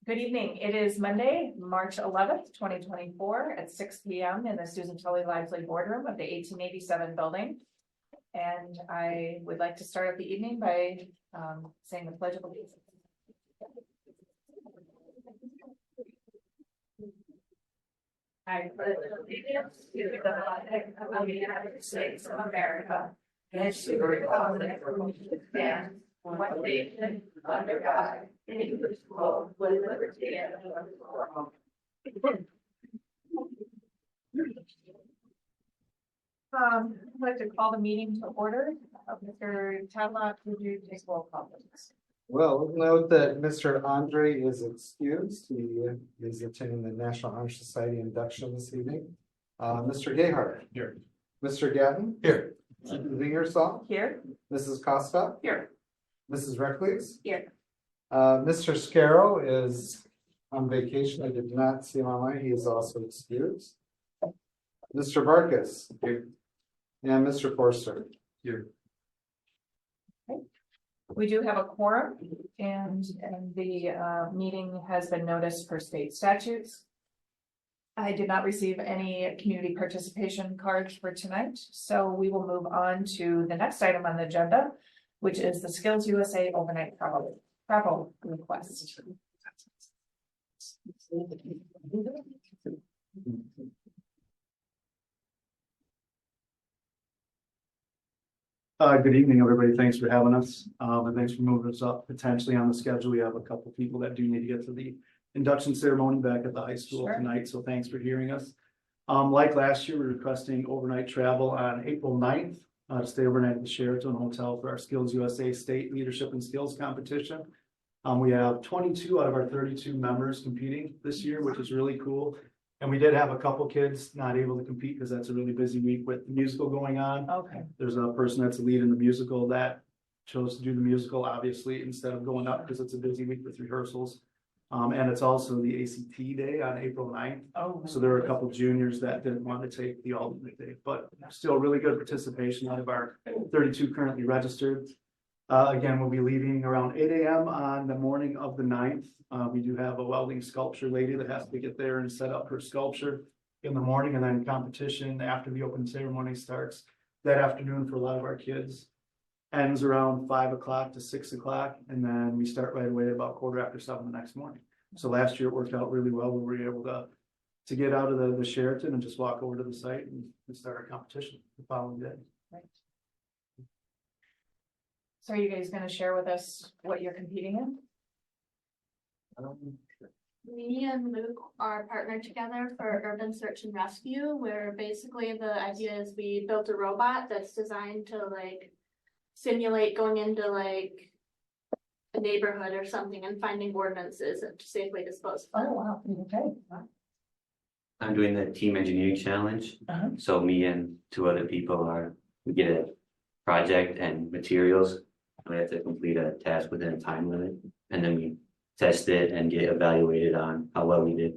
Good evening. It is Monday, March 11th, 2024 at 6 p.m. in the Susan Tully Lively Boardroom of the 1887 building. And I would like to start up the evening by saying the Pledge of Allegiance. I pledge allegiance to the flag of the United States of America and to the republic for which it stands, one nation, under God, indivisible, with liberty and justice for all. I'd like to call the meeting to order. Mr. Tadlock, would you take roll call, please? Well, note that Mr. Andre is excused. He is attending the National Honor Society induction this evening. Mr. Gayhart. Here. Mr. Gatton. Here. Mrs. Ingersoll. Here. Mrs. Costa. Here. Mrs. Reckless. Here. Mr. Scarrow is on vacation. I did not see him online. He is also excused. Mr. Barkus. Here. And Mr. Forster. Here. We do have a quorum and the meeting has been noticed per state statutes. I did not receive any community participation cards for tonight, so we will move on to the next item on the agenda, which is the Skills USA overnight travel request. Good evening, everybody. Thanks for having us. And thanks for moving us up potentially on the schedule. We have a couple people that do need to get to the induction ceremony back at the high school tonight. So thanks for hearing us. Like last year, we're requesting overnight travel on April 9th to stay overnight at the Sheraton Hotel for our Skills USA State Leadership and Skills Competition. We have 22 out of our 32 members competing this year, which is really cool. And we did have a couple kids not able to compete because that's a really busy week with the musical going on. Okay. There's a person that's a lead in the musical that chose to do the musical, obviously, instead of going up because it's a busy week with rehearsals. And it's also the ACT day on April 9th. Oh. So there were a couple juniors that didn't want to take the alternate day, but still really good participation out of our 32 currently registered. Again, we'll be leaving around 8 a.m. on the morning of the 9th. We do have a welding sculpture lady that has to get there and set up her sculpture in the morning, and then competition after the open ceremony starts that afternoon for a lot of our kids. Ends around 5 o'clock to 6 o'clock, and then we start right away about 7:15 the next morning. So last year it worked out really well. We were able to get out of the Sheraton and just walk over to the site and start our competition the following day. Right. So are you guys going to share with us what you're competing in? Me and Luke are partnered together for Urban Search and Rescue, where basically the idea is we built a robot that's designed to like simulate going into like a neighborhood or something and finding ordinances and to safely dispose of them. Oh, wow. Okay. I'm doing the team engineering challenge. So me and two other people we get a project and materials. We have to complete a task within a time limit, and then we test it and get evaluated on how well we did.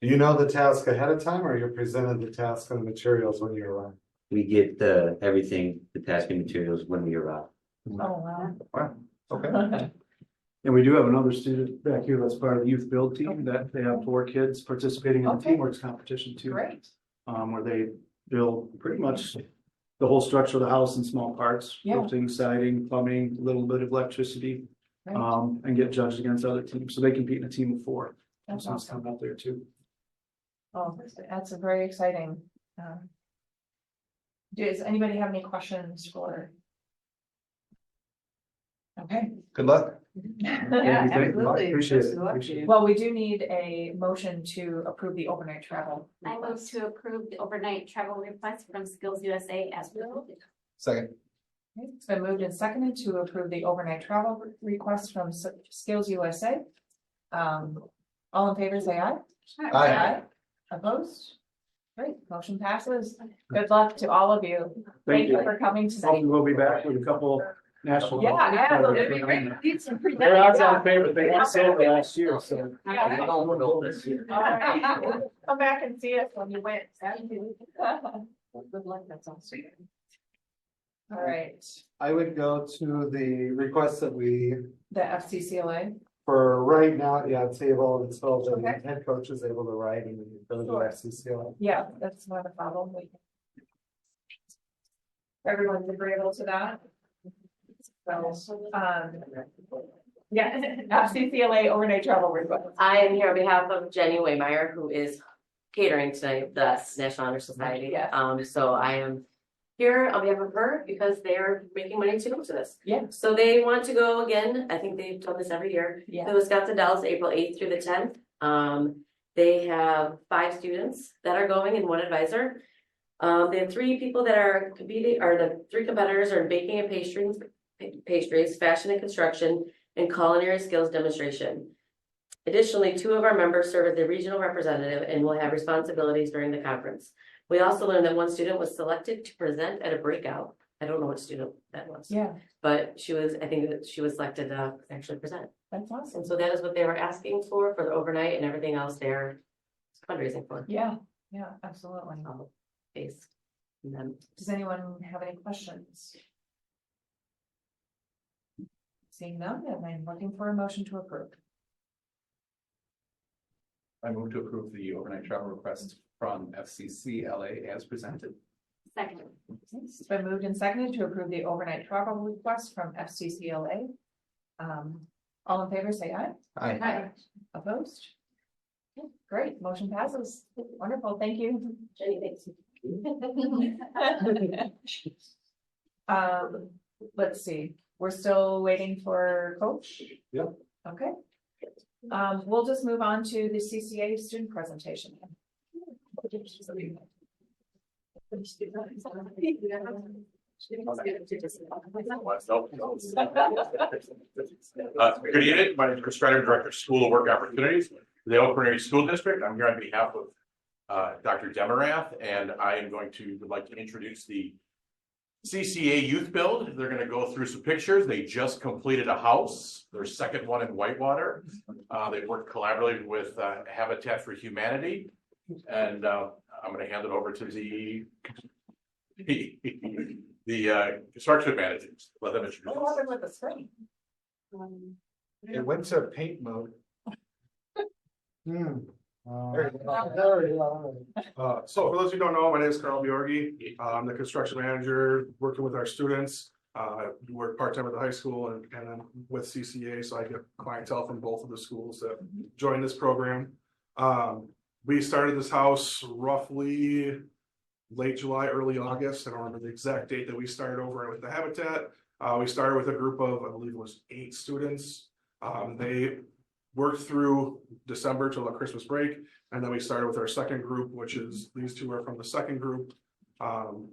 Do you know the task ahead of time, or you're presented the task and the materials when you arrive? We get everything, the task and materials when we arrive. Oh, wow. Wow. Okay. And we do have another student back here that's part of the youth build team that they have 4 kids participating in the Okay. Teamworks competition too. Great. Where they build pretty much the whole structure of the house in small parts, Yeah. roofing, siding, plumbing, a little bit of electricity, Right. and get judged against other teams. So they compete in a team of 4. That's So it's awesome. coming up there too. Oh, that's a very exciting. Does anybody have any questions for? Okay. Good luck. Yeah, Thank you. absolutely. Appreciate it. Appreciate it. Well, we do need a motion to approve the overnight travel. I move request. to approve the overnight travel request from Skills USA as presented. Second. Okay, it's been moved and seconded to approve the overnight travel request from Skills USA. All in favor, say aye. Aye. Opposed? Great, motion passes. Good luck to all of you. Thank you for coming tonight. Hopefully we'll be back with a couple national. Yeah, it'd be great. They're outside favorite. They won silver last year, so. Yeah. I don't know this year. All right. Come back and see us when you win. Good luck, that's awesome. All right, I would go to the request that we the FCCLA. For right now, yeah, it's able, until the Okay. head coach is able to ride and go to the Sure. FCCLA. Yeah, that's not a problem. Everyone's agreeable to that? So, yeah, FCCLA overnight travel request. I am here on behalf of Jenny Waymeyer, who is catering tonight, the National Honor Society. Yeah. So I am here on behalf of her because they are making money to go to this. Yeah. So they want to go again. I think they've done this every year. Yeah. The Wisconsin Dells, April 8th through the 10th. They have 5 students that are going and 1 advisor. They have 3 people that are competing, or the 3 competitors are in baking and pastries, fashion and construction, and culinary skills demonstration. Additionally, 2 of our members serve as the regional representative and will have responsibilities during the conference. We also learned that 1 student was selected to present at a breakout. I don't know what student that was. Yeah, But I think that she was selected to actually present. that's awesome. And so that is what they were asking for the overnight, and everything else they're fundraising for. Yeah, absolutely. Base. And then Does anyone have any questions? Seeing none, and I'm looking for a motion to approve. I move to approve the overnight travel request from FCCLA as presented. Second. It's been moved and seconded to approve the overnight travel request from FCCLA. All in favor, say aye. Aye. Opposed? Okay, great, motion passes. Wonderful, thank you. Jenny, thanks. Let's see, we're still waiting for coach? Yep. Okay. We'll just move on to the CCA student presentation. Good evening, my name is Chris Strider, Director of School of Work Opportunities, for the Oak Prairie School District. I'm here on behalf of Dr. Demarath, and I am would like to introduce the CCA Youth Build. They're going to go through some pictures. They just completed a house, their second one in Whitewater. They worked collaboratively with Habitat for Humanity, and I'm going to hand it over to the construction managers. Let them introduce. What happened with the screen? It went to paint mode. So for those who don't know, my name is Carl Bjorgi. I'm the construction manager working with our students. I work part-time at the high school and then with CCA, so I get clientele from both of the schools that join this program. We started this house roughly late July, early August. I don't remember the exact date that we started over with the Habitat. We started with a group of, I believe it was 8 students. They worked through December till the Christmas break. And then we started with our second group, which is, these 2 are from the second group.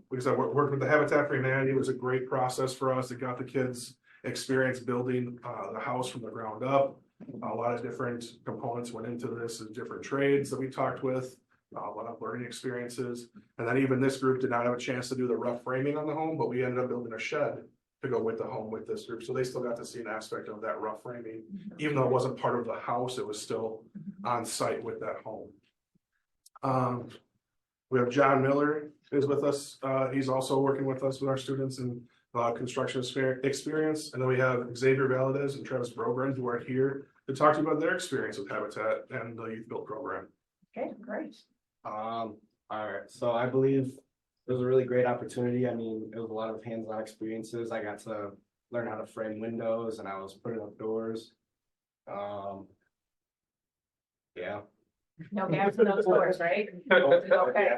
Because I worked with the Habitat for Humanity. It was a great process for us. It got the kids experience building the house from the ground up. A lot of different components went into this, and different trades that we talked with, a lot of learning experiences. And then even this group did not have a chance to do the rough framing on the home, but we ended up building a shed to go with the home with this group. So they still got to see an aspect of that rough framing. Even though it wasn't part of the house, it was still on site with that home. We have John Miller is with us. He's also working with us with our students in construction experience. And then we have Xavier Valadez and Travis Brogren, who are here to talk to you about their experience with Habitat and the Youth Build program. Okay, great. All right, so I believe it was a really great opportunity. I mean, it was a lot of hands-on experiences. I got to learn how to frame windows, and I was putting up doors. Yeah. No gaps in those doors, right? Okay.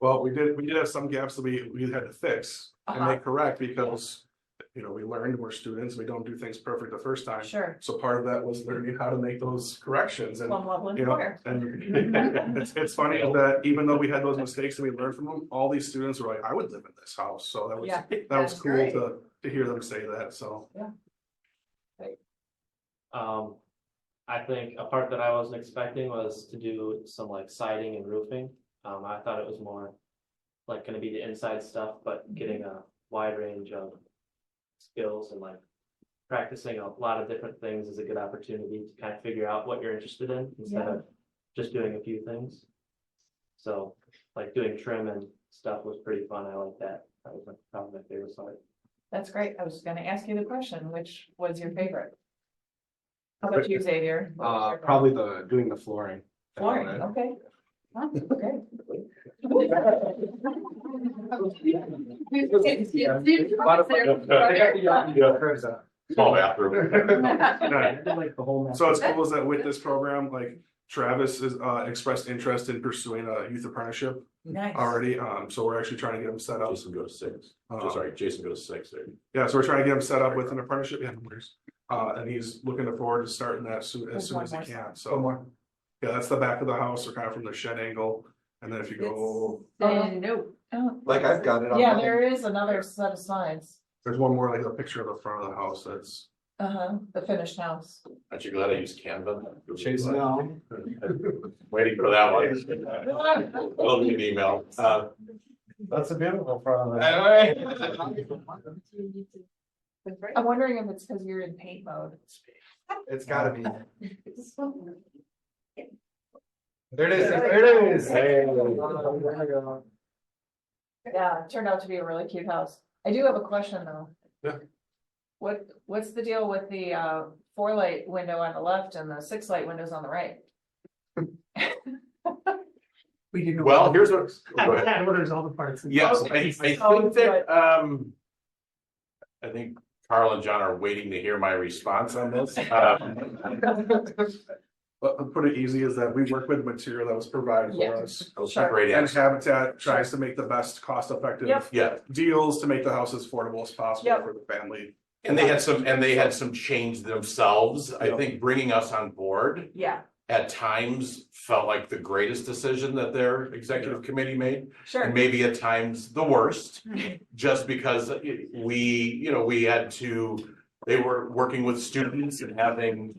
Well, we did have some gaps that we had to fix and make correct because, you know, we learned we're students, we don't do things perfect the first time. Sure. So part of that was learning how to make those corrections and, Plum level and you know, square. and it's funny that even though we had those mistakes and we learned from them, all these students were like, I would live in this house. So that was, Yeah, that was that's cool great. to hear them say that, so. I think a part that I wasn't expecting was to do some like siding and roofing. I thought it was more like gonna be the inside stuff, but getting a wide range of skills and like practicing a lot of different things is a good opportunity to kind of figure out what you're interested in instead of just doing a few things. So like doing trim and stuff was pretty fun. I like that. That was probably my favorite side. That's great. I was gonna ask you the question, which was your favorite? How about you, Xavier? What was your Probably doing the flooring. flooring, okay. Okay. Small bathroom. Like the whole. So it's cool is that with this program, like Travis has expressed interest in pursuing a youth apprenticeship Nice. already. So we're actually trying to get him set up. Jason go to 6. Uh, Sorry, Jason go to 6 there. Yeah, so we're trying to get him set up with an apprenticeship. Yeah, no worries. And he's looking forward to starting that as soon as he can. So yeah, that's the back of the house, or kind of from the shed angle. And then if you go, No. Oh. Like I've got it on. Yeah, mine. there is another set of slides. there's one more, like a picture of the front of the house. That's The finished house. Aren't you glad I used Canva? Chase, no. Waiting for that one. We'll need an email. That's a beautiful front of it. I'm wondering if it's because you're in paint mode. It's gotta be. There it is, there it is. Yeah, it turned out to be a really cute house. I do have a question though. Yeah. What's the deal with the 4-light window on the left and the 6-light windows on the right? We didn't. Well, here's what. Go ahead. That orders all the parts. Yes, Okay. I think Oh, that, I think Carl and John are waiting to hear my response on this. But to put it easy is that we work with material that was provided Yeah. for us. Sure. Great And answer. Habitat tries to make the best cost effective Yep. Yeah, deals to make the house as affordable as possible Yep. for the family. and they had some change themselves. I think bringing us on board Yeah, at times felt like the greatest decision that their executive committee made. sure. And maybe at times the worst, just because we had to, they were working with students and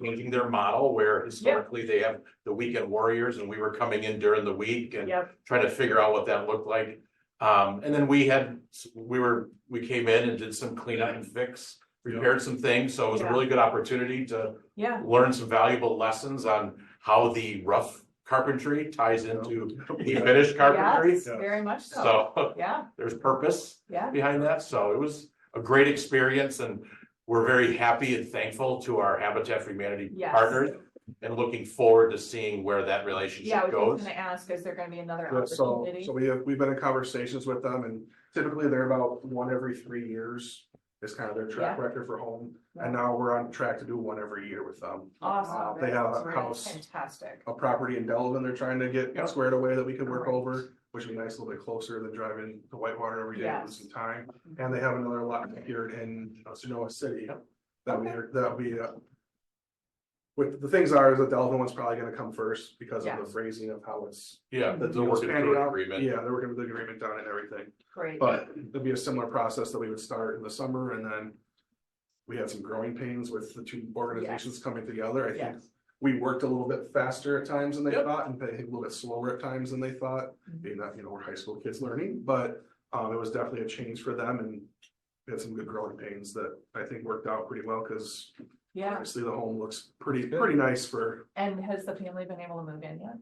changing their model where historically they have the weekend warriors and we were coming in during the week and Yep, trying to figure out what that looked like. And then we came in and did some cleanup and fix, repaired some things, so it was a Yeah. really good opportunity to yeah, learn some valuable lessons on how the rough carpentry ties into the finished carpentry. yes, very much so. So Yeah, there's purpose yeah, behind that, so it was a great experience and we're very happy and thankful to our Habitat for Humanity Yes. partners and looking forward to seeing where that yeah, I relationship was goes. just gonna ask, is there gonna be another Yeah, so opportunity? we've been in conversations with them, and typically they're about one every 3 years is kind of their track record for home. And now we're on track to do one every year with them. Awesome. They have That's a really house, Fantastic. a property in Delavan they're trying to get Yep. squared away that we could work Great. over, which would be nice, a little bit closer than driving to Whitewater every day, Yes. with some time. And they have another lot here in Sonoma City that we with the things are is that Delavan one's probably gonna come first because of Yeah. the phrasing of how it's. Yeah, the they're deal's working panning through an out. agreement. Yeah, they're working with the agreement done and everything. Great. But it'd be a similar process that we would start in the summer, and then we had some growing pains with the two organizations coming together. I think Yes. we worked a little bit faster at times than they Yep. thought, and I think a little bit slower at times than they thought, Mhm. being that, we're high school kids learning, but it was definitely a change for them, and we had some good growing pains that I think worked out pretty well, because Yeah, obviously the home looks pretty nice for and has the family been able to move in yet?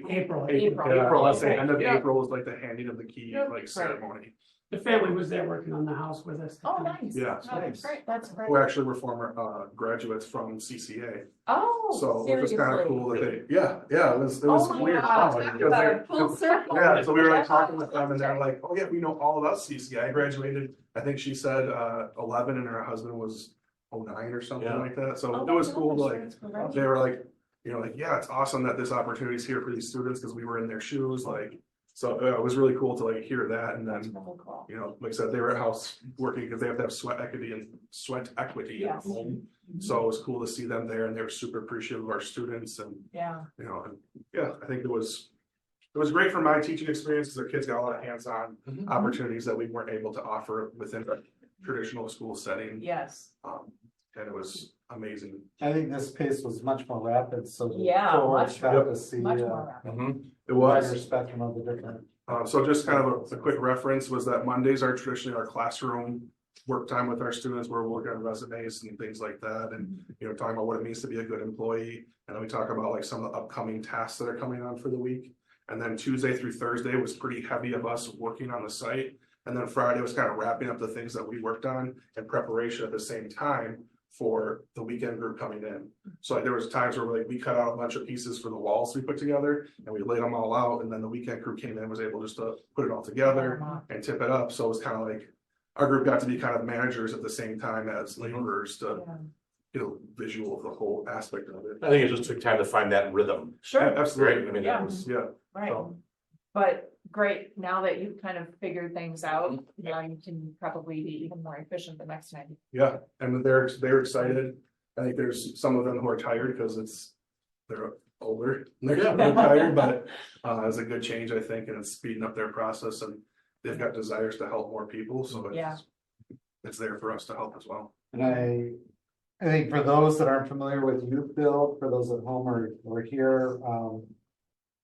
April. April, let's say, end of Yeah. April was like the handing of the key, Yep. like Right. ceremony. The family was there working on the house with us. Oh, nice. Yeah. Oh, that's great, that's great. Who actually were former graduates from CCA. Oh, So, which was kind of seriously? cool that it was Oh my weird. gosh, Because talk about they- full circle. Yeah, so we were like talking with them and they're like, oh yeah, we know all about CCA. I graduated, I think she said 11 and her husband was 09 or something Yeah. like that. So Oh it my was cool, gosh, like, that's great. they were like, yeah, it's awesome that this opportunity is here for these students because we were in their shoes, like, so it was really cool to like hear that. And That's then, really cool. like I said, they were at house working because they have to have sweat equity in the Yes. home. So it was cool to see them there and they were super appreciative of our students and, Yeah, and yeah, I think it was great for my teaching experience because our kids got a lot of hands-on Mhm. opportunities that we weren't able to offer within a traditional school setting. yes, And it was amazing. I think this pace was much more rapid, so. the Yeah, cohorts much got more- to see much a more rapid. Mhm. It wider was. spectrum of the different. So just kind of a quick reference was that Mondays are traditionally our classroom work time with our students where we're working on resumes and things like that. And, talking about what it means to be a good employee. And then we talk about like some of the upcoming tasks that are coming on for the week. And then Tuesday through Thursday was pretty heavy of us working on the site. And then Friday was kind of wrapping up the things that we worked on in preparation at the same time for the weekend group coming in. So like there was times where like we cut out a bunch of pieces for the walls we put together and we laid them all out, and then the weekend crew came in and was able just to put it all together and tip it up. So it was kind of like our group got to be kind of managers at the same time as laborers to get a visual of the whole aspect of it. I think it just took time to find that rhythm. Sure, Absolutely. Right, I mean, Yeah. that was, Yeah. right. So- But great, now that you've kind of figured things out, now you can probably be even more efficient the next time. Yeah, and they're excited. I think there's some of them who are tired because they're older. And they're tired, but it's a good change, I think, and it's speeding up their process, and they've got desires to help more people, so Yeah. it's there for us to help as well. And I think for those that aren't familiar with Youth Build, for those at home or here,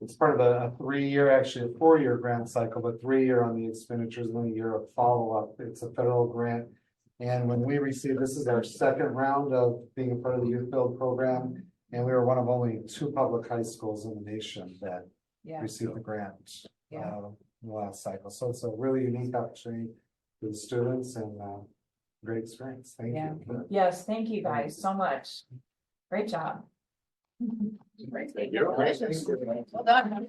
it's part of a 3-year, actually a 4-year grant cycle, but 3-year on the expenditures and 1 year of follow-up. It's a federal grant. And when we received, this is our second round of being a part of the Youth Build program. And we were one of only 2 public high schools in the nation that Yeah, received the grant. Yeah. In the last cycle. So it's a really unique opportunity for the students and great experience. Thank Yeah. you. yes, thank you guys so much. Great job. Thank you. Well done.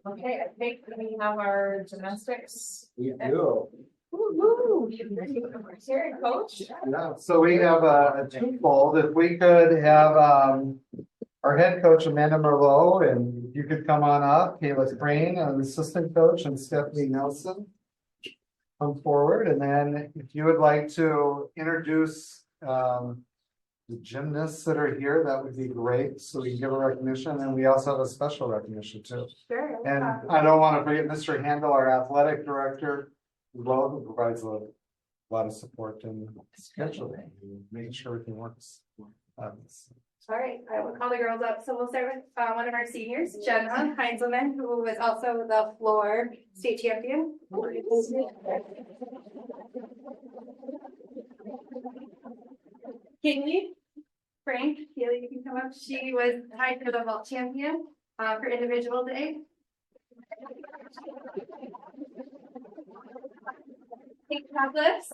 Okay, I think we have our gymnastics. We do. Woo-hoo. Here, coach. Yeah, so we have a twofold. If we could have our head coach Amanda Merlot, and if you could come on up, Kayla Crane, an assistant coach, and Stephanie Nelson. Come forward, and then if you would like to introduce the gymnasts that are here, that would be great, so we can give a recognition, and we also have a special recognition too. Sure. And I don't want to forget Mr. Handel, our athletic director, as well, who provides a lot of support in scheduling, and making sure everything works. All right, I will call the girls up. So we'll start with one of our seniors, Jenna Heinzelman, who was also the floor state champion. Kaylee, Frank, Kaylee, you can come up. She was tied for the vault champion for individual day. Kate Douglas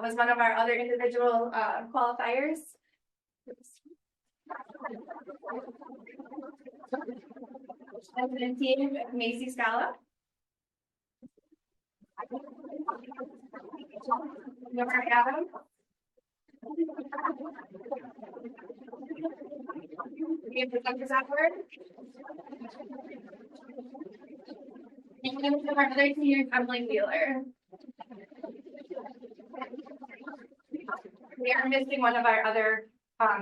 was one of our other individual qualifiers. And then team Macy Scala. Nora Adam. We have the Dr. Zapper. And then we have our other senior, Emily Wheeler. We are missing one of our other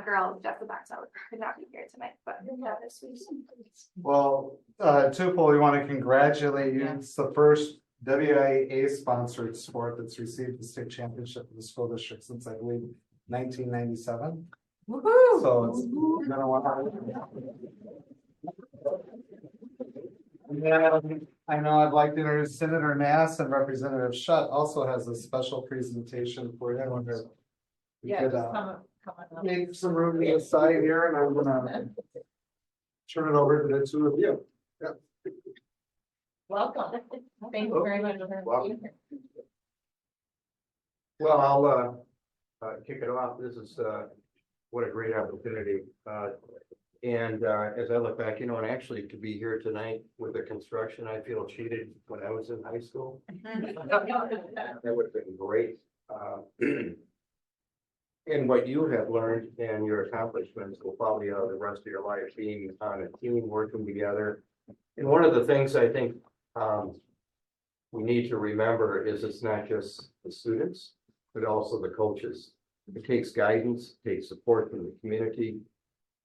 girls, Jessica Baxter, could not be here tonight, but that is sweet. Well, Tupelo, we want to congratulate you. It's the first WIA sponsored sport that's received the state championship of the school district since, I believe, 1997. Woo-hoo. So it's been a while. And then I know I'd like to introduce Senator Nass, and Representative Shutt also has a special presentation for you. I wonder if we Yeah, could just come on up. make some room to the side here, and I'm gonna turn it over to the two of you. Welcome. Thank you very much. for being here. Well, I'll kick it off. This is what a great opportunity. And as I look back, and actually to be here tonight with the construction, I feel cheated when I was in high school. That would have been great. And what you have learned and your accomplishments will probably the rest of your life being on a team, working together. And one of the things I think we need to remember is it's not just the students, but also the coaches. It takes guidance, it takes support from the community.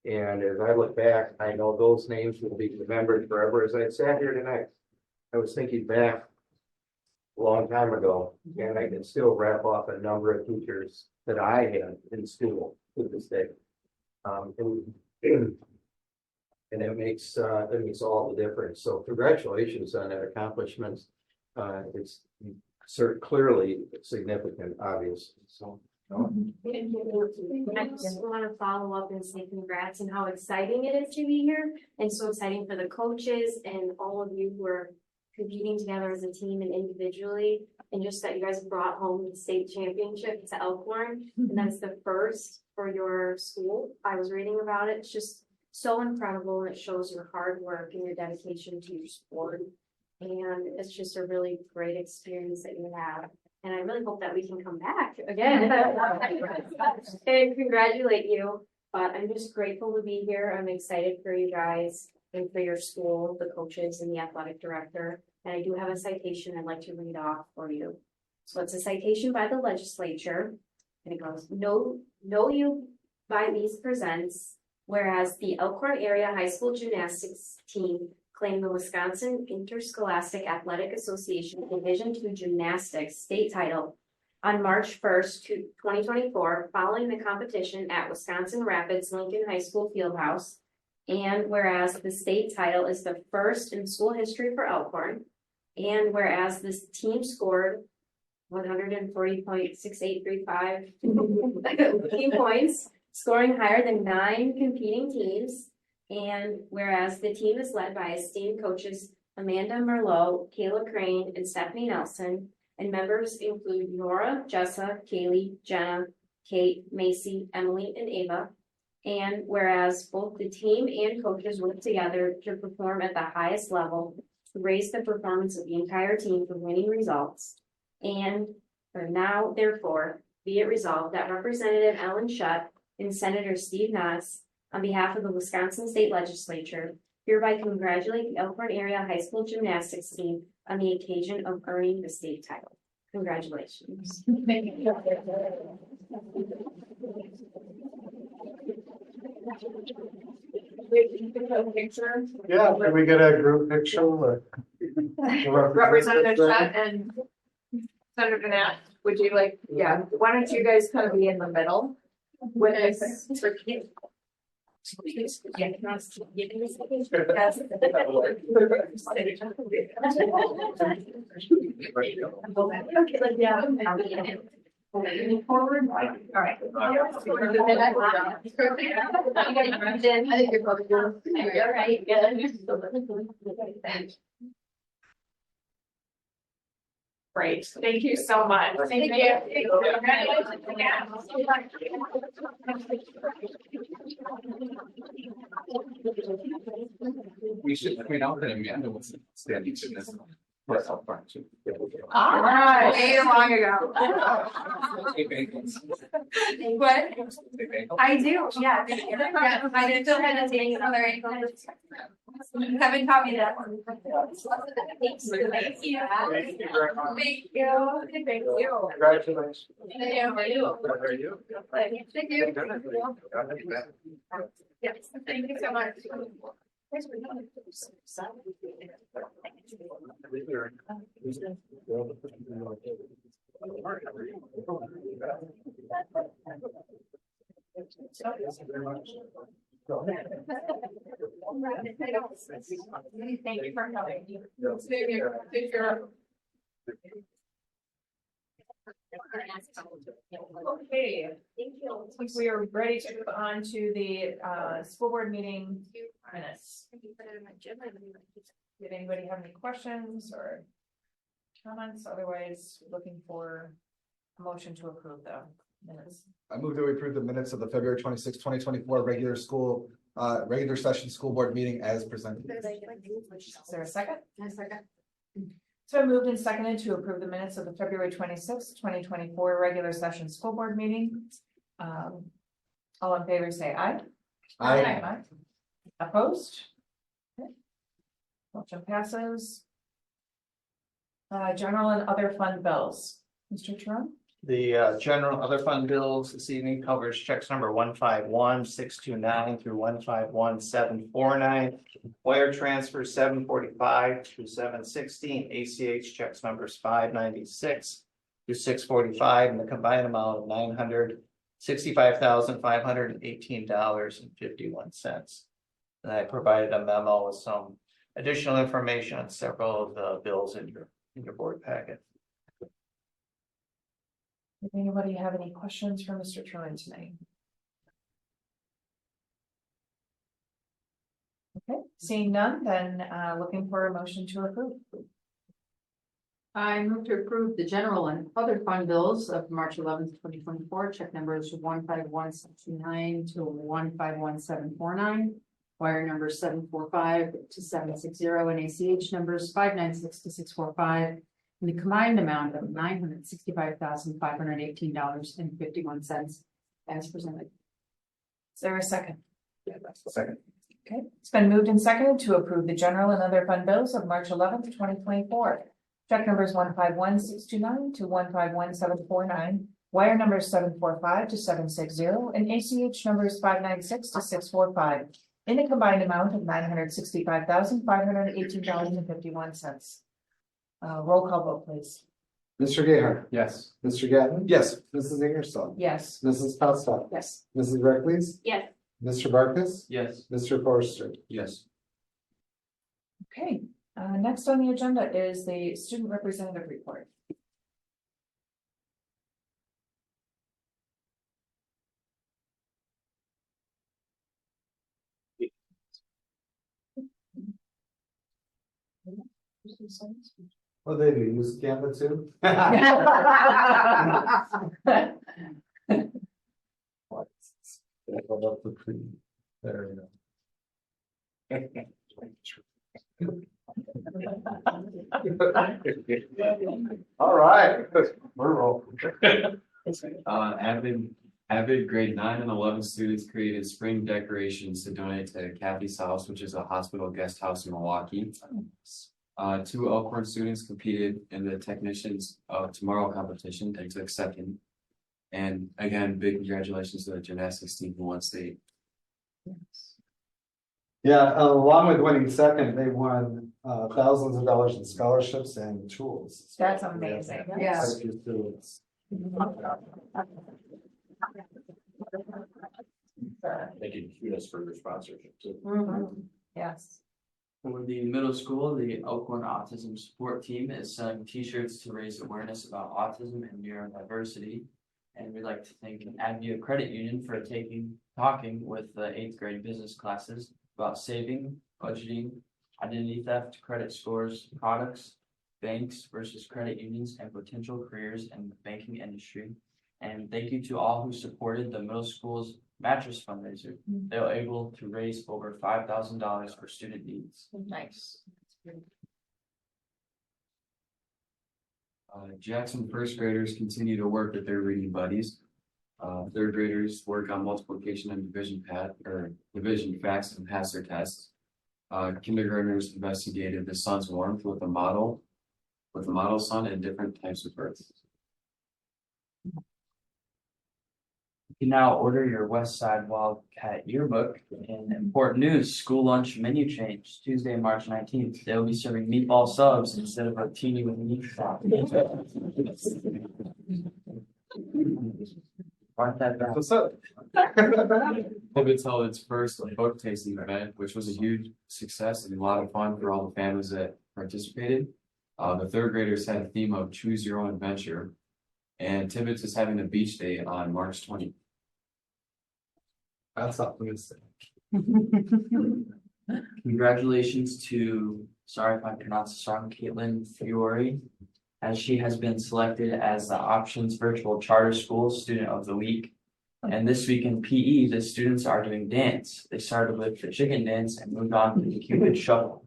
And as I look back, I know those names will be remembered forever. As I sat here tonight, I was thinking back a long time ago, and I can still wrap off a number of teachers that I had in school to this day. And it makes all the difference. So congratulations on that accomplishment. It's clearly significant, obviously. So. I just want to follow up and say congrats and how exciting it is to be here, and so exciting for the coaches and all of you who are competing together as a team and individually. and just that you guys brought home the state championship to Elkhorn. And that's the first for your school. I was reading about it. It's just so incredible, and it shows your hard work and your dedication to your sport. And it's just a really great experience that you have. And I really hope that we can come back again and congratulate you. But I'm just grateful to be here. I'm excited for you guys and for your school, the coaches and the athletic director. And I do have a citation I'd like to read off for you. So it's a citation by the legislature. And it goes, Know you by these presents, whereas the Elkhorn Area High School Gymnastics team claimed the Wisconsin Interscholastic Athletic Association Division II Gymnastics state title on March 1st, 2024, following the competition at Wisconsin Rapids Lincoln High School Fieldhouse. And whereas the state title is the first in school history for Elkhorn, and whereas this team scored 140.6835 team points, scoring higher than 9 competing teams. And whereas the team is led by esteemed coaches Amanda Merlot, Kayla Crane, and Stephanie Nelson, and members include Nora, Jessa, Kaylee, Jenna, Kate, Macy, Emily, and Ava. And whereas both the team and coaches work together to perform at the highest level to raise the performance of the entire team for winning results. And now, therefore, be it resolved that Representative Ellen Schutt and Senator Steve Nass, on behalf of the Wisconsin State Legislature, hereby congratulate the Elkhorn Area High School Gymnastics team on the occasion of earning the state title. Congratulations. Thank you. Picture. Yeah, can we get a group picture? Representative Shutt and Senator Nat, would you like, yeah, why don't you guys kind of be in the middle with us? Moving forward, all right. I think you're both good. You're right. Great, thank you so much. Thank you. We should point out that Amanda was standing in this. For South Park too. All right, way long ago. What? I do, yeah. Yeah, I still hesitating on other angles. Haven't taught me that one. Thank you. Thank you. Thank you. Thank you. Congratulations. How are you? How are you? Thank you. Yes, thank you so much. Thank you for coming. Okay, I think we are ready to move on to the school board meeting minutes. Did anybody have any questions or comments? Otherwise, looking for a motion to approve the minutes. I move that we approve the minutes of the February 26, 2024 regular session school board meeting as presented. Is there a second? So I moved and seconded to approve the minutes of the February 26, 2024 regular session school board meeting. All in favor, say aye. Aye. Opposed? Okay. Motion passes. General and other fund bills. Mr. Trump? The general other fund bills this evening covers checks number 151629 through 151749. Wire transfer 745 through 716. ACH checks numbers 596 through 645, and the combined amount of $965,518.51. And I provided a memo with some additional information on several of the bills in your board packet. Does anybody have any questions for Mr. Truman tonight? Okay, seeing none, then looking for a motion to approve. I move to approve the general and other fund bills of March 11th, 2024. Check numbers 151629 to 151749. Wire numbers 745 to 760 and ACH numbers 596 to 645. In the combined amount of $965,518.51 as presented. Is there a second? Second. Okay, it's been moved and seconded to approve the general and other fund bills of March 11th, 2024. Check numbers 151629 to 151749, wire numbers 745 to 760, and ACH numbers 596 to 645, in a combined amount of $965,518.51. Roll call vote, please. Mr. Gayheart. Yes. Mr. Gatton. Yes. Mrs. Ingersoll. Yes. Mrs. Pascal. Yes. Mrs. Reckles. Yes. Mr. Barkus. Yes. Mr. Forster. Yes. Okay, next on the agenda is the student representative report. Well, they do use Canva too. There you go. All right, we're rolling. Avid grade 9 and 11 students created spring decorations to donate to Kathy's House, which is a hospital guest house in Milwaukee. 2 Elkhorn students competed in the Technicians of Tomorrow competition and took second. And again, big congratulations to the gymnastics team who won state. Yeah, along with winning second, they won thousands of dollars in scholarships and tools. That's amazing. Yeah. Quite a few students. Thank you, kudos for your sponsorship too. Yes. For the middle school, the Elkhorn Autism Support Team is selling T-shirts to raise awareness about autism and neurodiversity. And we'd like to thank Advia Credit Union for talking with the 8th grade business classes about saving, budgeting, identity theft, credit scores, products, banks versus credit unions, and potential careers in the banking industry. And thank you to all who supported the middle school's mattress fundraiser. They were able to raise over $5,000 for student needs. Nice. Jackson first graders continue to work with their reading buddies. Third graders work on multiplication and division facts and pass their tests. Kindergartners investigated the sun's warmth with a model sun and different types of birds. You can now order your West Side Wildcat yearbook. In important news, school lunch menu change Tuesday, March 19th. They'll be serving meatball subs instead of a teeny with meat sauce. Aren't that bad? What's up? Pivot held its first book tasting event, which was a huge success and a lot of fun for all the families that participated. The third graders had a theme of choose your own adventure, and Tibbetts is having a beach day on March 20th. That's optimistic. Congratulations to, sorry if I pronounced this wrong, Caitlin Fiore, as she has been selected as the Options Virtual Charter School Student of the Week. And this week in PE, the students are doing dance. They started with the chicken dance and moved on to the Cupid Shuffle.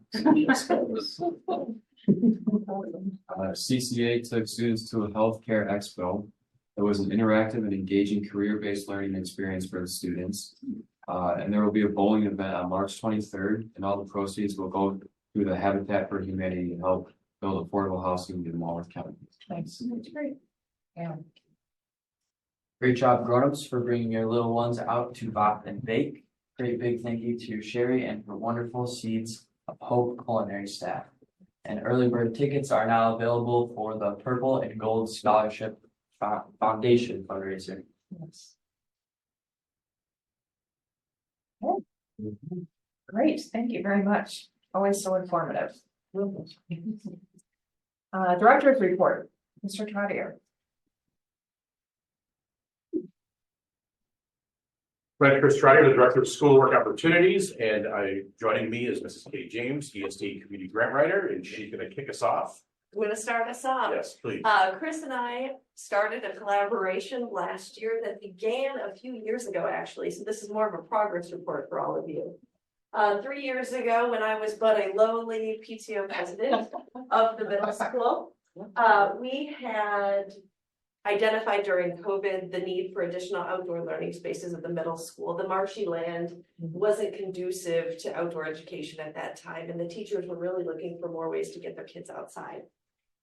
CCA took students to a healthcare expo. It was an interactive and engaging career-based learning experience for the students. And there will be a bowling event on March 23rd, and all the proceeds will go through the Habitat for Humanity to help build affordable housing in Walworth County. Thanks. That's great. Yeah. Great job, grown-ups, for bringing your little ones out to Bop and Bake. Great big thank you to Sherry and her wonderful Seeds of Hope culinary staff. And early bird tickets are now available for the Purple and Gold Scholarship Foundation fundraiser. Yes. Okay. Great, thank you very much. Always so informative. Director's report, Mr. Trotter. Brent Chris Trotter, the Director of Schoolwork Opportunities, and joining me is Mrs. Kay James, ESD Community Grant Writer, and she's going to kick us off I'm gonna start us off. Yes, please. Chris and I started a collaboration last year that began a few years ago, actually, so this is more of a progress report for all of you. 3 years ago, when I was but a lowly PTO president of the middle school, we had identified during COVID the need for additional outdoor learning spaces at the middle school. The marshy land wasn't conducive to outdoor education at that time, and the teachers were really looking for more ways to get their kids outside.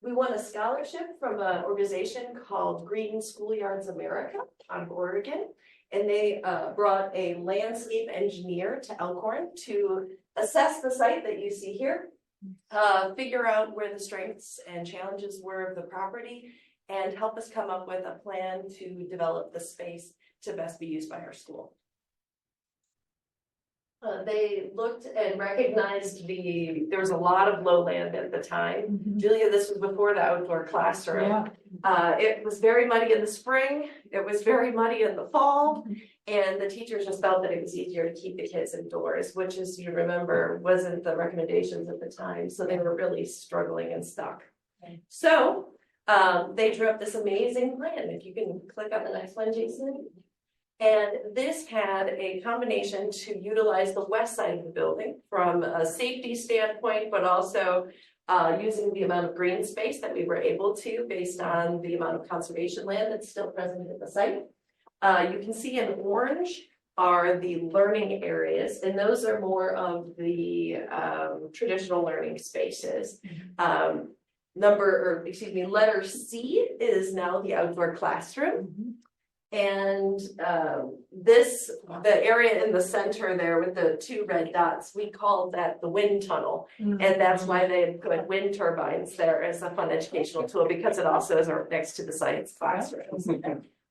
We won a scholarship from an organization called Green Schoolyards America out of Oregon, and they brought a landscape engineer to Elkhorn to assess the site that you see here, figure out where the strengths and challenges were of the property, and help us come up with a plan to develop the space to best be used by our school. They looked and recognized there was a lot of lowland at the time. Julia, this was before the outdoor classroom. It was very muddy in the spring. It was very muddy in the fall. And the teachers just felt that it was easier to keep the kids indoors, which, as you remember, wasn't the recommendations at the time. So they were really struggling and stuck. So they drew up this amazing plan. If you can click on the next one, Jason. And this had a combination to utilize the west side of the building from a safety standpoint, but also using the amount of green space that we were able to based on the amount of conservation land that's still present at the site. You can see in orange are the learning areas, and those are more of the traditional learning spaces. Letter C is now the outdoor classroom. And the area in the center there with the 2 red dots, we call that the wind tunnel. And that's why they put wind turbines there as a fun educational tool, because it also is next to the science classrooms.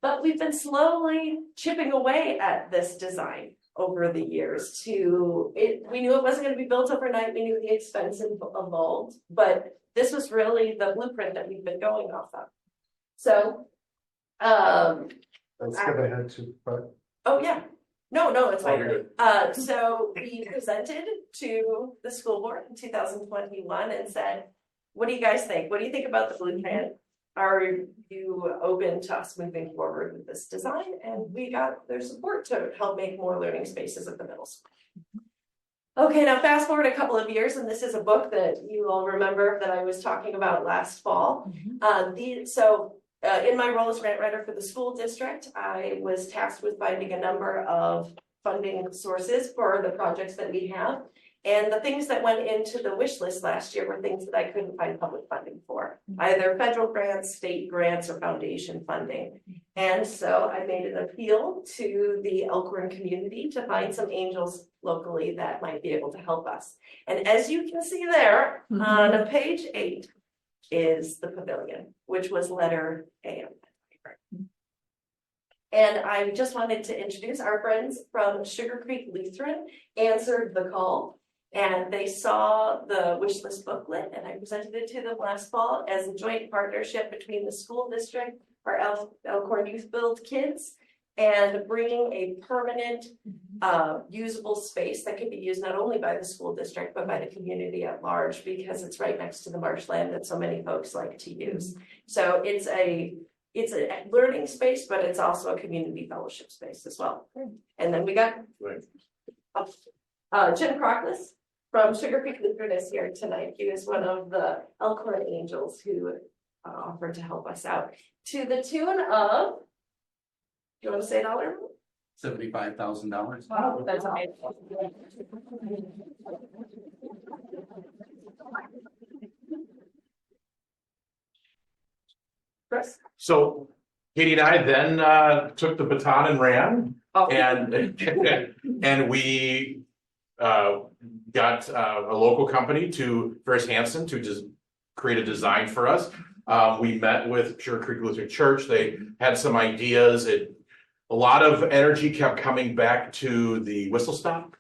But we've been slowly chipping away at this design over the years. We knew it wasn't going to be built overnight. We knew the expense involved, but this was really the blueprint that we've been going off of. So, let's get ahead to, but. oh yeah, no, it's Oh, fine. you're good. So we presented to the school board in 2021 and said, what do you guys think? What do you think about the blueprint? Are you open to us moving forward with this design? And we got their support to help make more learning spaces at the middle school. Okay, now fast forward a couple of years, and this is a book that you all remember that I was talking about last fall. In my role as grant writer for the school district, I was tasked with finding a number of funding sources for the projects that we have. And the things that went into the wish list last year were things that I couldn't find public funding for, either federal grants, state grants, or foundation funding. And so I made an appeal to the Elkhorn community to find some angels locally that might be able to help us. And as you can see there on page 8 is the pavilion, which was letter A. And I just wanted to introduce our friends from Sugar Creek Lutheran answered the call. And they saw the wish list booklet, and I presented it to them last fall as a joint partnership between the school district, our Elkhorn Youth Build kids, and bringing a permanent usable space that could be used not only by the school district, but by the community at large, because it's right next to the marshland that so many folks like to use. So it's a learning space, but it's also a community fellowship space as well. And then we got Jim Crockless from Sugar Creek Lutheran is here tonight. He is one of the Elkhorn Angels who offered to help us out to the tune of, do you want to say $1? $75,000. Wow, that's amazing. Chris? So Katie and I then took the baton and ran, and we got a local company Ferris Hansen to just create a design for us. We met with Sugar Creek Lutheran Church. They had some ideas. A lot of energy kept coming back to the whistle stop.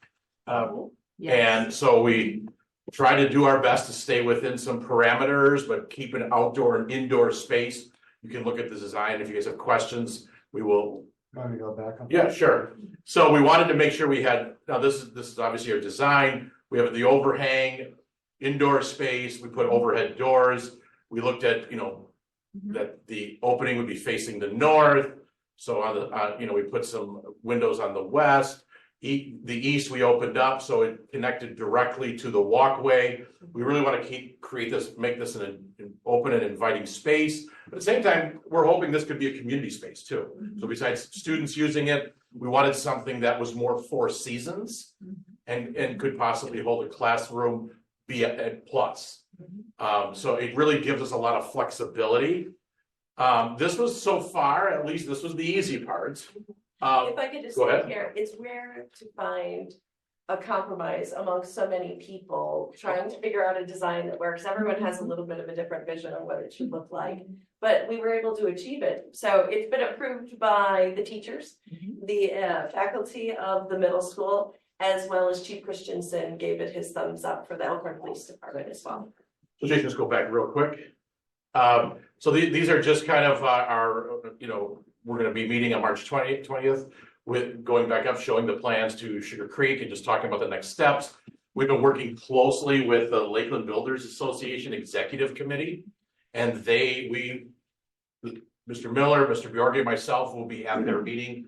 And so we tried to do our best to stay within some parameters, but keep an outdoor and indoor space. You can look at the design. If you guys have questions, we will. Want me to go back? Yeah, sure. So we wanted to make sure we had, now this is obviously our design. We have the overhang, indoor space. We put overhead doors. We looked at, that the opening would be facing the north. So on the, we put some windows on the west. The east we opened up, so it connected directly to the walkway. We really want to make this an open and inviting space. But at the same time, we're hoping this could be a community space too. So besides students using it, we wanted something that was more for seasons and could possibly hold a classroom be at plus. So it really gives us a lot of flexibility. This was so far, at least this was the easy part. If I could just go say ahead. here, it's rare to find a compromise amongst so many people trying to figure out a design that works. Everyone has a little bit of a different vision of what it should look like, but we were able to achieve it. So it's been approved by the teachers, the faculty of the middle school, as well as Chief Christensen gave it his thumbs up for the Elkhorn Police Department as well. So Jason, just go back real quick. So these are just kind of our, we're going to be meeting on March 20th with going back up, showing the plans to Sugar Creek and just talking about the next steps. We've been working closely with the Lakeland Builders Association Executive Committee, and Mr. Miller, Mr. Bjorge, myself will be at their meeting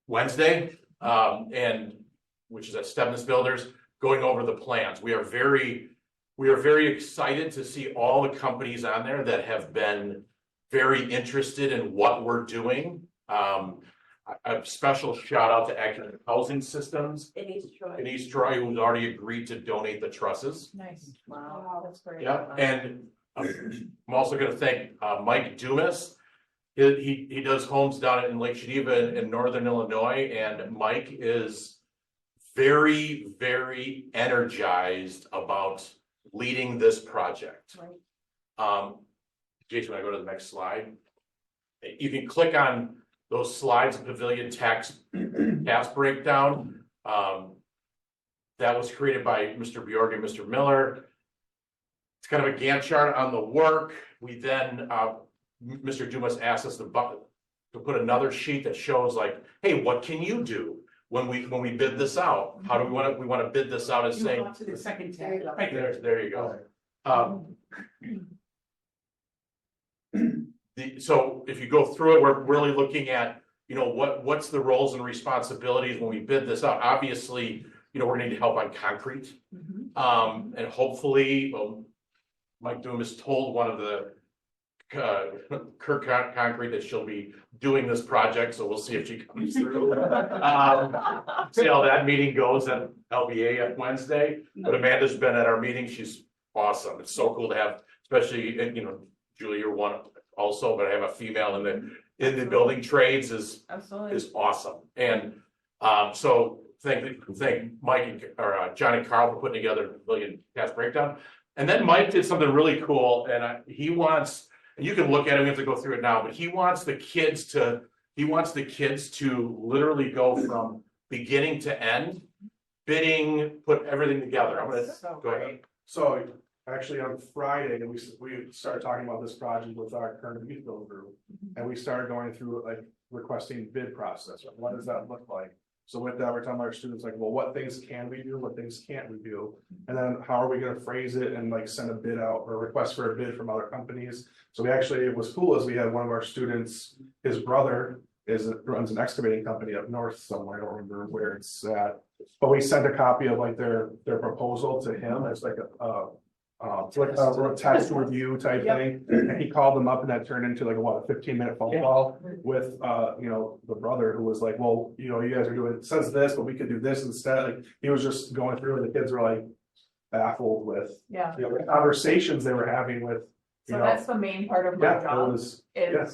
Wednesday, and which is at Stevens Builders, going over the plans. We are very excited to see all the companies on there that have been very interested in what we're doing. A special shout out to Acton Housing Systems In East Troy. in East Troy, who's already agreed to donate the trusses. Nice. Wow, that's great. Yeah, and I'm also going to thank Mike Dumas. He does homes down in Lake Geneva in northern Illinois, and Mike is very, very energized about leading this project. Jason, when I go to the next slide, you can click on those slides, Pavilion task breakdown. That was created by Mr. Bjorge and Mr. Miller. It's kind of a Gantt chart on the work. We then, Mr. Dumas asked us to put another sheet that shows like, hey, what can you do when we bid this out? How do we want to bid this out as saying, To the second tab. right there you go. So if you go through it, we're really looking at, what's the roles and responsibilities when we bid this out. Obviously, we're gonna need help on concrete. And hopefully, Mike Dumas told one of the Kirk Concrete that she'll be doing this project, so we'll see if she comes through. See how that meeting goes at LBA on Wednesday. But Amanda's been at our meeting. She's awesome. It's so cool to have, especially, Julie, you're one also, but I have a female in the building trades is awesome. And so thank Mike or John and Carl for putting together the Pavilion task breakdown. And then Mike did something really cool, and he wants, and you can look at it, we have to go through it now, but he wants the kids to literally go from beginning to end, bidding, put everything together. I'm gonna go ahead. So actually on Friday, we started talking about this project with our current youth build group. And we started going through like requesting bid process. What does that look like? So with that, we're telling our students like, well, what things can we do? What things can't we do? And then how are we going to phrase it and like send a bid out or request for a bid from other companies? So it was cool as we had one of our students, his brother runs an excavating company up north somewhere. I don't remember where it's at, but we sent a copy of like their proposal to him as like a text review type thing, and he called them up, and that turned into like a 15-minute phone call with the brother who was like, well, you guys are doing, it says this, but we could do this instead. Like he was just going through, and the kids were like baffled with the conversations they were having with. So that's the main part of my job is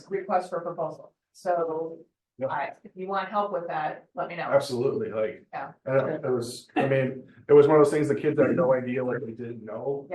request for proposal. So if you want help with that, let me know. Absolutely, like it was one of those things the kids had no idea what they didn't know.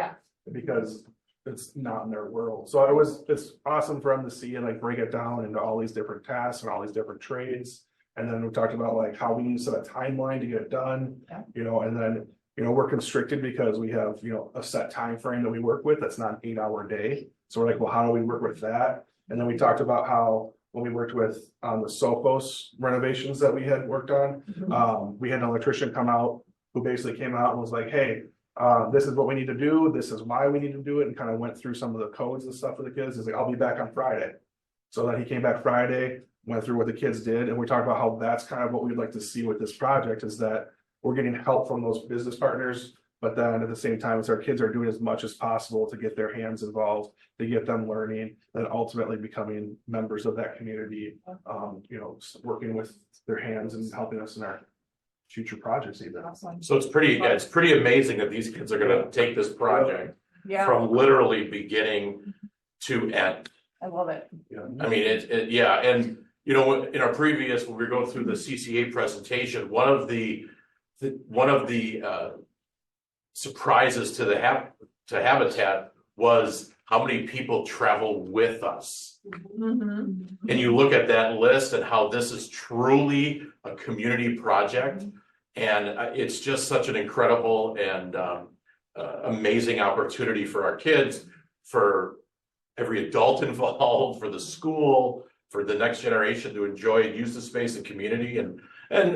Because it's not in their world. So it's awesome for them to see and like break it down into all these different tasks and all these different trades. And then we talked about like how we need to set a timeline to get it done, and then we're constricted because we have a set time frame that we work with. That's not an 8-hour day. So we're like, well, how do we work with that? And then we talked about how when we worked with the Sophos renovations that we had worked on, we had an electrician come out who basically came out and was like, hey, This is what we need to do, this is why we need to do it, and kind of went through some of the codes and stuff for the kids. He's like, I'll be back on Friday. So then he came back Friday, went through what the kids did, and we talked about how that's kind of what we'd like to see with this project, is that we're getting help from those business partners, but then at the same time, it's our kids are doing as much as possible to get their hands involved, to get them learning, and ultimately becoming members of that community, working with their hands and helping us in our future projects even. So it's pretty amazing that these kids are gonna take this project Yeah, from literally beginning to end. I love it. I mean, yeah, and in our previous, when we were going through the CCA presentation, one of the surprises to the Habitat was how many people travel with us. Mhm. And you look at that list and how this is truly a community project. And it's just such an incredible and amazing opportunity for our kids, for every adult involved, for the school, for the next generation to enjoy and use the space and community. And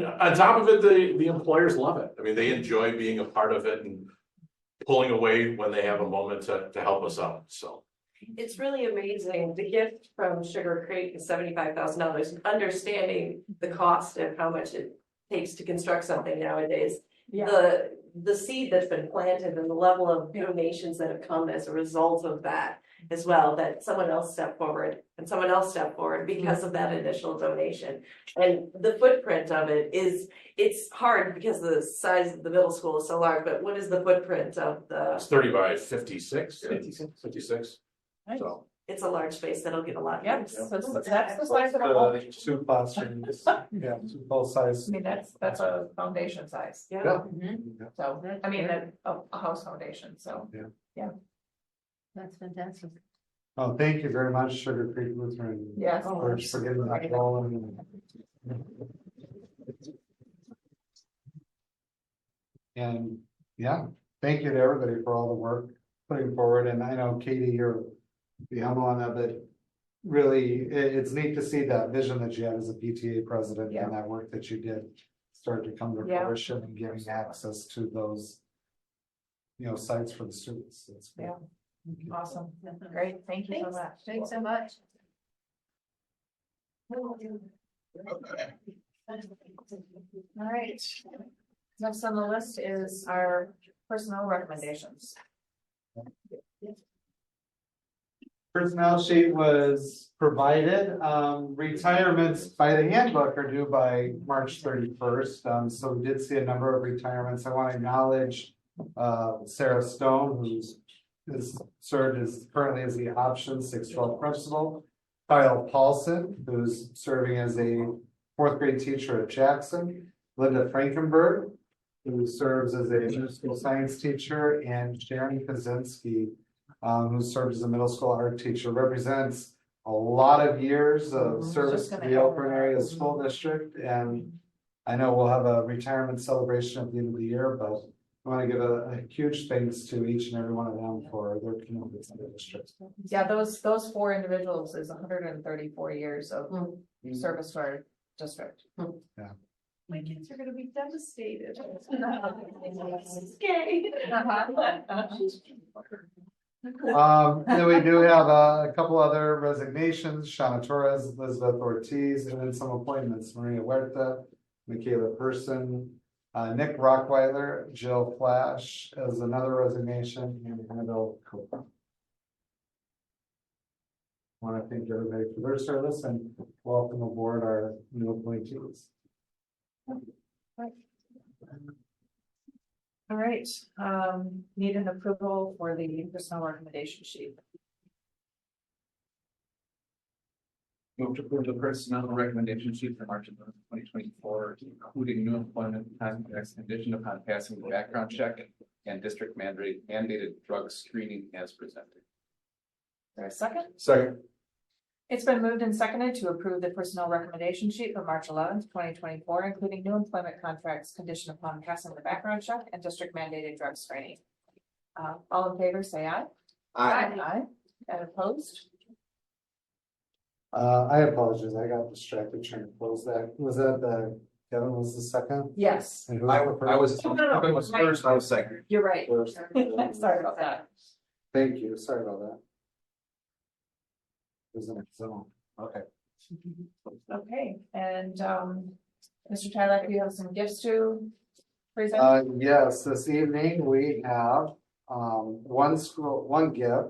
on top of it, the employers love it. I mean, they enjoy being a part of it and pulling away when they have a moment to help us out. So It's really amazing. The gift from Sugar Creek is $75,000, understanding the cost of how much it takes to construct something nowadays. Yeah. The seed that's been planted and the level of donations that have come as a result of that as well, that someone else stepped forward and someone else stepped forward because of that initial donation. And the footprint of it it's hard because the size of the middle school is so large, but what is the footprint of the? it's 30 by 56. 56. Nice. So It's a large space that'll get a lot of Yep, use. so that's the size of a home. Two classrooms, yeah, both sides. I mean, that's a foundation size. Yeah. Mhm. So, I mean, a house foundation, so. That's fantastic. Oh, thank you very much, Sugar Creek Lutheran. Yes. Church, for getting that rolling. And yeah, thank you to everybody for all the work putting forward. And I know Katie, you're be humble on that, but really, it's neat to see that vision that you had as a PTA president and that work that you did start to come to fruition and giving access to those, sites for the students. That's great. Yeah, awesome, great, thank you so much. Thanks so much. All right, next on the list is our personnel recommendations. Personnel sheet was provided. Retirements by the handbook are due by March 31st. So we did see a number of retirements. I want to acknowledge Sarah Stone, who's served as currently as the option 612 principal. Kyle Paulson, who's serving as a 4th grade teacher at Jackson. Linda Frankenberg, who serves as a middle school science teacher, and Sharon Kaczynski, who serves as a middle school art teacher, represents a lot of years of service to the Elkhorn area school district. And I know we'll have a retirement celebration at the end of the year, but I want to give a huge thanks to each and every one of them for their commitment to the district. Yeah, those 4 individuals is 134 years of service to our district. Yeah. My kids are gonna be devastated. Then we do have a couple other resignations, Shauna Torres, Elizabeth Ortiz, and then some appointments, Maria Huerta, Michaela Person, Nick Rockweiler, Jill Flash as another resignation, and Annabelle Cooper. Want to thank everybody for their service and welcome aboard our new appointees. All right, need an approval for the personnel recommendation sheet. Move to approve the personnel recommendation sheet for March 11th, 2024, including new employment contracts conditioned upon passing the background check and district mandated drug screening as presented. Is there a second? Second. It's been moved and seconded to approve the personnel recommendation sheet for March 11th, 2024, including new employment contracts conditioned upon passing the background check and district mandated drug screening. All in favor, say aye. Aye. And opposed? I apologize, I got distracted trying to close that. Was that the Kevin was the second. Yes, And who I the was, first? Kevin was first, I was second. you're right. First. Sorry about that. Thank you, sorry about that. Isn't it, so, okay. Okay, and Mr. Tyler, do you have some gifts to present? Yes, this evening we have, one gift.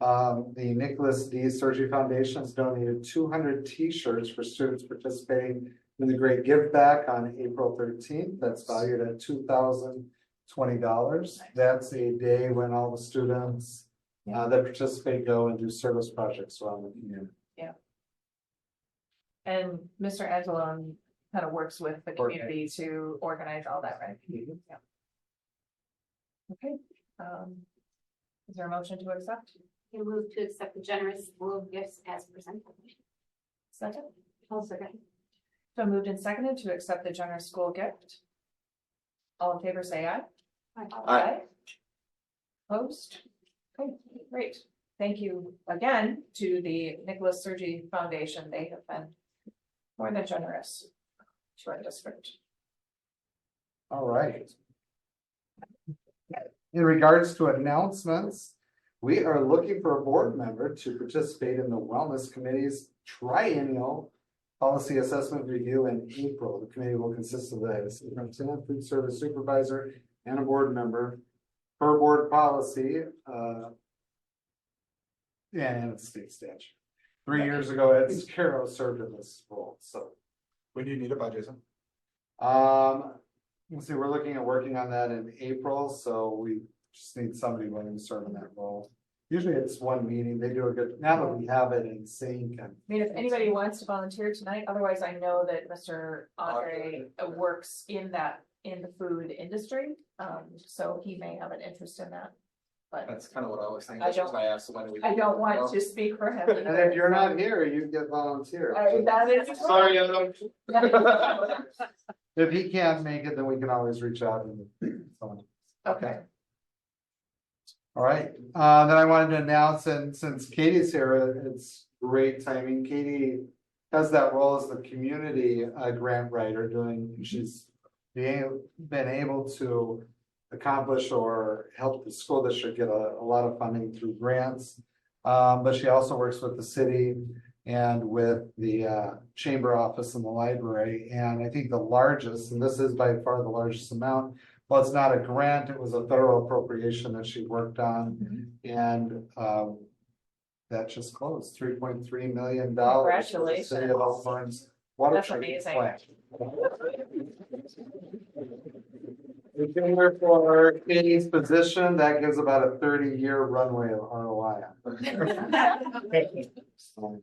The Nicholas D. Surgery Foundation has donated 200 T-shirts for students participating in the Great Give Back on April 13th. That's valued at $2,020. That's a day when all the students that participate go and do service projects around the community. Yeah. And Mr. Angelone kind of works with the community to organize all that, right? Yeah. Okay, is there a motion to accept? You move to accept the generous school gifts as presented. Second? I'll second. So moved and seconded to accept the generous school gift. All in favor, say aye. Aye. Opposed? Okay, great. Thank you again to the Nicholas Surgery Foundation. They have been more than generous to our district. All right. In regards to announcements, we are looking for a board member to participate in the Wellness Committee's triennial policy assessment review in April. The committee will consist of the superintendent, food service supervisor, and a board member. Per board policy, and it's state statute. 3 years ago, Ed Carroll served in this role, so. When do you need it by, Jason? Let's see, we're looking at working on that in April, so we just need somebody willing to serve in that role. Usually it's one meeting, they do a good, now that we have it in sync and. I mean, if anybody wants to volunteer tonight, otherwise I know that Mr. Andre works in the food industry. So he may have an interest in that, but That's kind of what I was thinking. I don't- I asked when we. I don't want to speak for him. And if you're not here, you get volunteer. That is. Sorry, Adam. If he can't make it, then we can always reach out and. Okay. All right, then I wanted to announce, and since Katie's here, it's great timing. Katie has that role as the community grant writer she's been able to accomplish or help the school district get a lot of funding through grants. But she also works with the city and with the chamber office and the library. And I think the largest, and this is by far the largest amount, well, it's not a grant, it was a federal appropriation that she worked on. And that just closed, $3.3 million. Congratulations. For the City of Elkhorn's water That's treatment amazing. plant. We've been here for Katie's position, that gives about a 30-year runway of ROI. So,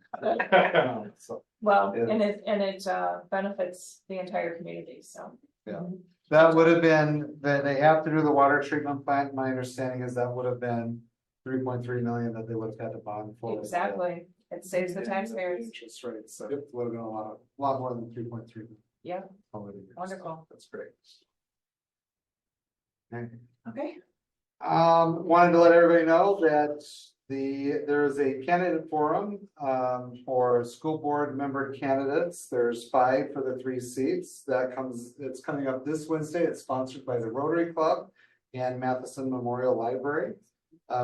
Well, Yeah. and it benefits the entire community, so. yeah. That would have been, that they have to do the water treatment plant, my understanding is that would have been 3.3 million that they would have had to bond for. Exactly, it saves the taxpayers. Interest rates, so it would have been a lot more than 3.3. Yeah, Already. wonderful. That's great. Okay. Okay, Wanted to let everybody know that there is a candidate forum for school board member candidates. There's 5 for the 3 seats. It's coming up this Wednesday. It's sponsored by the Rotary Club and Matheson Memorial Library.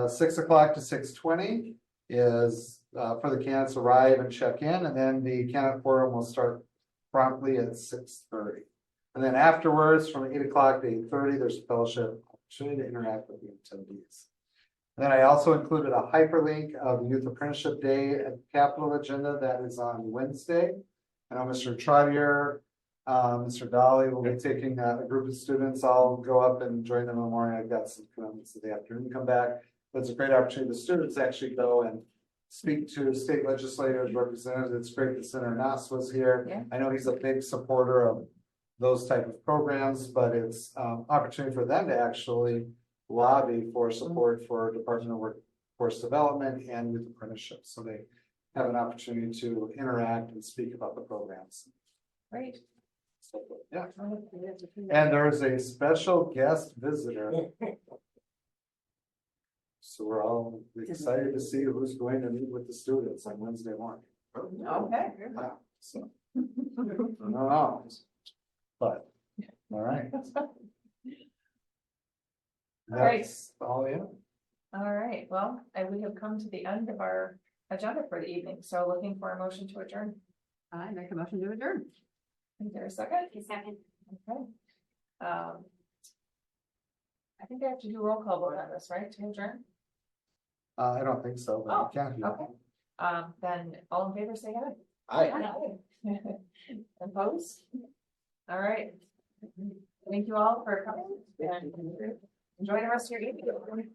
6 o'clock to 6:20 is for the candidates to arrive and check in, and then the candidate forum will start promptly at 6:30. And then afterwards, from 8 o'clock to 8:30, there's a fellowship opportunity to interact with the attendees. And then I also included a hyperlink of the Youth Apprenticeship Day at the Capitol agenda. That is on Wednesday. I know Mr. Trotter, Mr. Dolly will be taking a group of students. I'll go up and join the memorial. I've got some commitments in the afternoon, come back. But it's a great opportunity. The students actually go and speak to state legislators, representatives. It's great that Senator Nass was here. Yeah. I know he's a big supporter of those type of programs, but it's opportunity for them to actually lobby for support for Department of Workforce Development and youth apprenticeships. So they have an opportunity to interact and speak about the programs. great. So, yeah. And there's a special guest visitor. So we're all excited to see who's going to meet with the students on Wednesday morning. Okay. Wow, so. I don't know. But, all right. Right. That's all, yeah. All right, well, we have come to the end of our agenda for the evening, so looking for a motion to adjourn. I make a motion to adjourn. Is there a second? Second. Okay. I think I have to do a roll call vote on this, right, to adjourn? I don't think so, but Oh, you can. okay. Then all in favor, say aye. Aye. Opposed? All right. Thank you all for coming and enjoy the rest of your evening.